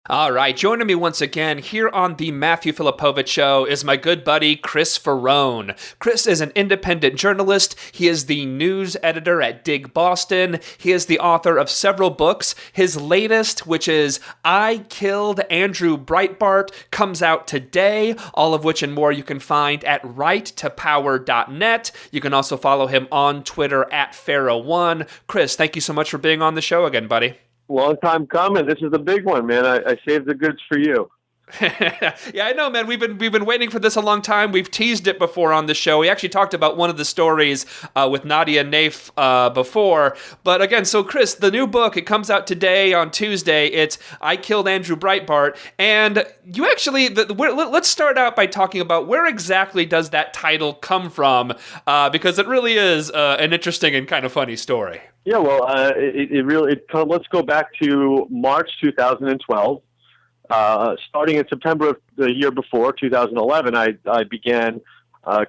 All right, joining me once again here on the Matthew Filipowicz Show is my good buddy Chris Faraone. Chris is an independent journalist. He is the news editor at Dig Boston. He is the author of several books. His latest, which is I Killed Andrew Breitbart, comes out today, all of which and more you can find at righttopower.net. You can also follow him on Twitter at Faraone. Chris, thank you so much for being on the show again, buddy. Long time coming. This is the big one, man. I saved the goods for you. Yeah, I know, man. We've been waiting for this a long time. We've teased it before on the show. We actually talked about one of the stories with Nadia Naif before. But again, so Chris, the new book, it comes out today on Tuesday. It's I Killed Andrew Breitbart. And you actually, let's start out by talking about where exactly does that title come from? Because it really is an interesting and kind of funny story. Yeah, well, let's go back to March 2012. Starting in September of the year before, 2011, I began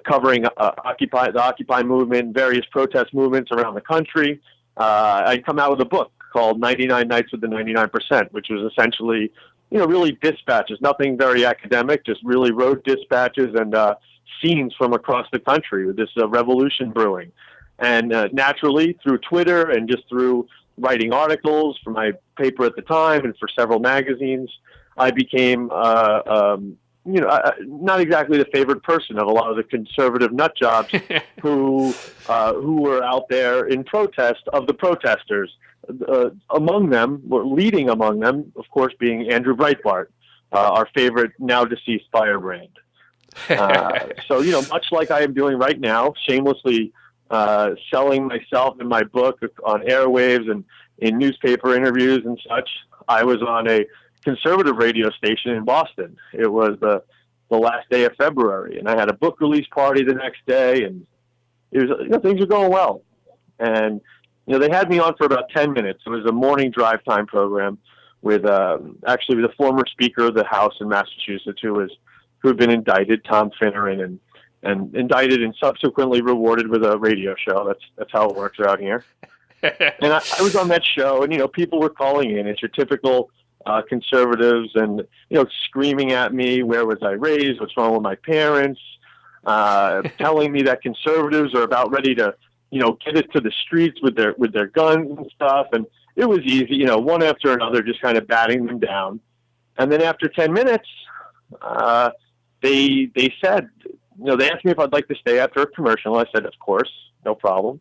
covering the Occupy movement, various protest movements around the country. I'd come out with a book called 99 Nights with the 99%, which was essentially, really dispatches, nothing very academic, just really road dispatches and scenes from across the country with this revolution brewing. And naturally, through Twitter and just through writing articles for my paper at the time and for several magazines, I became, not exactly the favorite person of a lot of the conservative nut jobs who were out there in protest of the protesters. Leading among them, of course, being Andrew Breitbart, our favorite now deceased firebrand. So, much like I am doing right now, shamelessly selling myself and my book on airwaves and in newspaper interviews and such, I was on a conservative radio station in Boston. It was the last day of February, and I had a book release party the next day, and it was things were going well. And they had me on for about 10 minutes. It was a morning drive time program with actually the former Speaker of the House in Massachusetts who had been indicted, Tom Finneran, and indicted and subsequently rewarded with a radio show. That's how it works out here. And I was on that show, and people were calling in. It's your typical conservatives, and screaming at me, where was I raised? What's wrong with my parents? Telling me that conservatives are about ready to get it to the streets with their guns and stuff. And it was easy, one after another, just kind of batting them down. And then after 10 minutes, they said, they asked me if I'd like to stay after a commercial. I said, of course, no problem.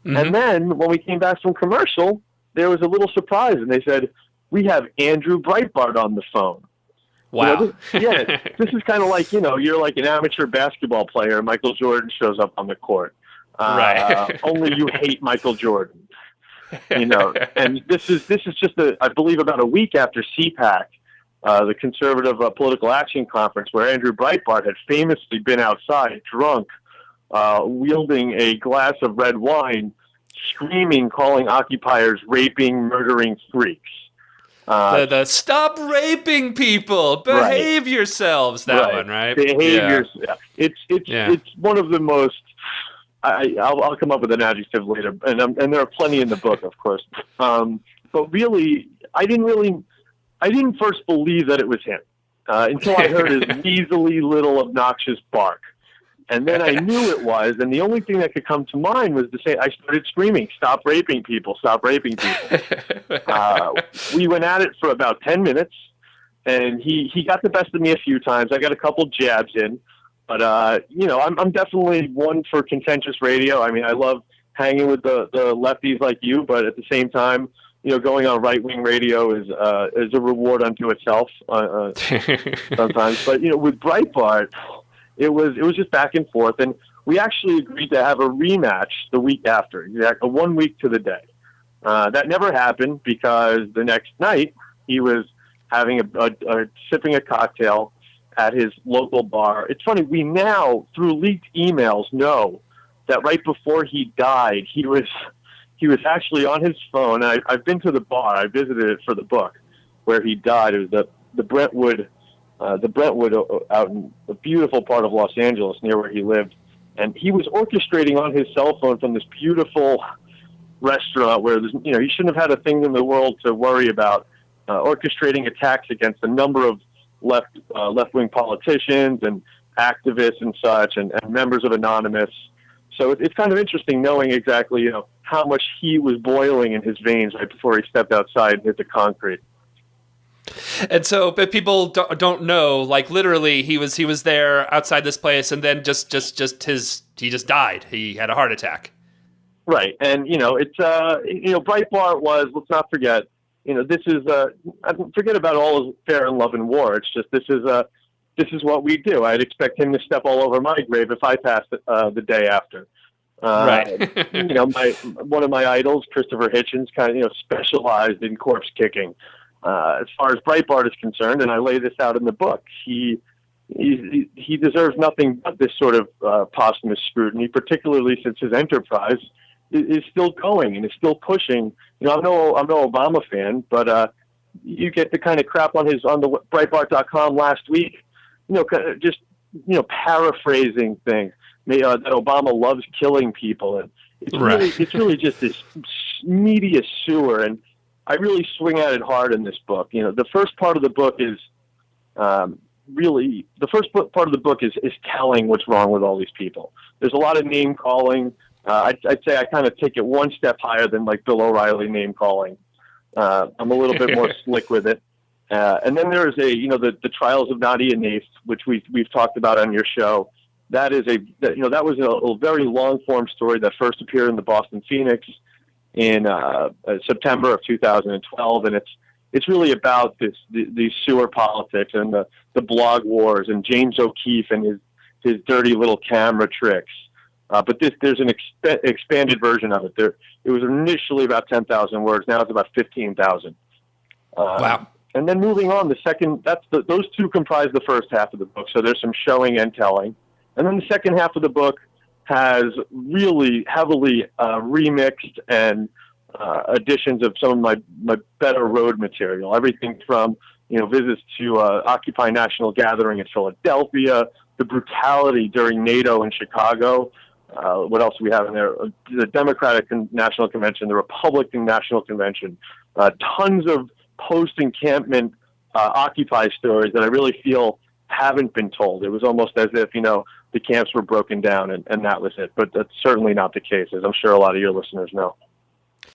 Mm-hmm. And then when we came back from commercial, there was a little surprise, and they said, we have Andrew Breitbart on the phone. Wow. This is kind of like, you're like an amateur basketball player. Michael Jordan shows up on the court. Right. Only you hate Michael Jordan. And this is just I believe about a week after CPAC, the Conservative Political Action Conference, where Andrew Breitbart had famously been outside drunk, wielding a glass of red wine, screaming, calling occupiers raping, murdering freaks. The stop raping people, behave yourselves. That one, right? Behaviors. Yeah. It's one of the most. I'll come up with an adjective later, and there are plenty in the book, of course. But really, I didn't first believe that it was him until I heard his weaselly little obnoxious bark. And then I knew it was, and the only thing that could come to mind was to say, I started screaming, stop raping people, stop raping people. We went at it for about 10 minutes, and he got the best of me a few times. I got a couple jabs in, but, I'm definitely one for contentious radio. I mean, I love hanging with the lefties like you, but at the same time, going on right-wing radio is a reward unto itself sometimes. But, with Breitbart, it was just back and forth, and we actually agreed to have a rematch the week after, exactly 1 week to the day. That never happened because the next night he was having sipping a cocktail at his local bar. It's funny, we now, through leaked emails, know that right before he died, he was actually on his phone. I've been to the bar. I visited it for the book where he died. It was the Brentwood out in the beautiful part of Los Angeles near where he lived. And he was orchestrating on his cell phone from this beautiful restaurant where there's, he shouldn't have had a thing in the world to worry about. orchestrating attacks against a number of left-wing politicians and activists and such, and members of Anonymous. So it's kind of interesting knowing exactly, how much heat was boiling in his veins right before he stepped outside and hit the concrete. And so, but people don't know, like literally, he was there outside this place, and then he just died. He had a heart attack. Right, and it's Breitbart was. Let's not forget. This is forget about all of fair and love and war. It's just this is what we do. I'd expect him to step all over my grave if I passed the day after. Right. One of my idols, Christopher Hitchens, kind of specialized in corpse kicking. As far as Breitbart is concerned, and I lay this out in the book, he deserves nothing but this sort of posthumous scrutiny, particularly since his enterprise is still going and is still pushing. I'm no Obama fan, but you get the kind of crap on the Breitbart.com last week. Just paraphrasing things. That Obama loves killing people, and it's really just this media sewer. And I really swing at it hard in this book. The first part of the book is is telling what's wrong with all these people. There's a lot of name calling. I'd say I kind of take it one step higher than like Bill O'Reilly name calling. I'm a little bit more slick with it. And then there is the trials of Nadia Naif, which we've talked about on your show. That was a very long form story that first appeared in the Boston Phoenix in September of 2012, and it's really about these sewer politics and the blog wars and James O'Keefe and his dirty little camera tricks. But there's an expanded version of it. It was initially about 10,000 words. Now it's about 15,000. Wow. And then moving on, those two comprise the first half of the book. So there's some showing and telling. And then the second half of the book has really heavily remixed and additions of some of my better road material. Everything from visits to Occupy National Gathering in Philadelphia, the brutality during NATO in Chicago. What else do we have in there? The Democratic National Convention, the Republican National Convention. Tons of post-encampment Occupy stories that I really feel haven't been told. It was almost as if, the camps were broken down and that was it. But that's certainly not the case, as I'm sure a lot of your listeners know.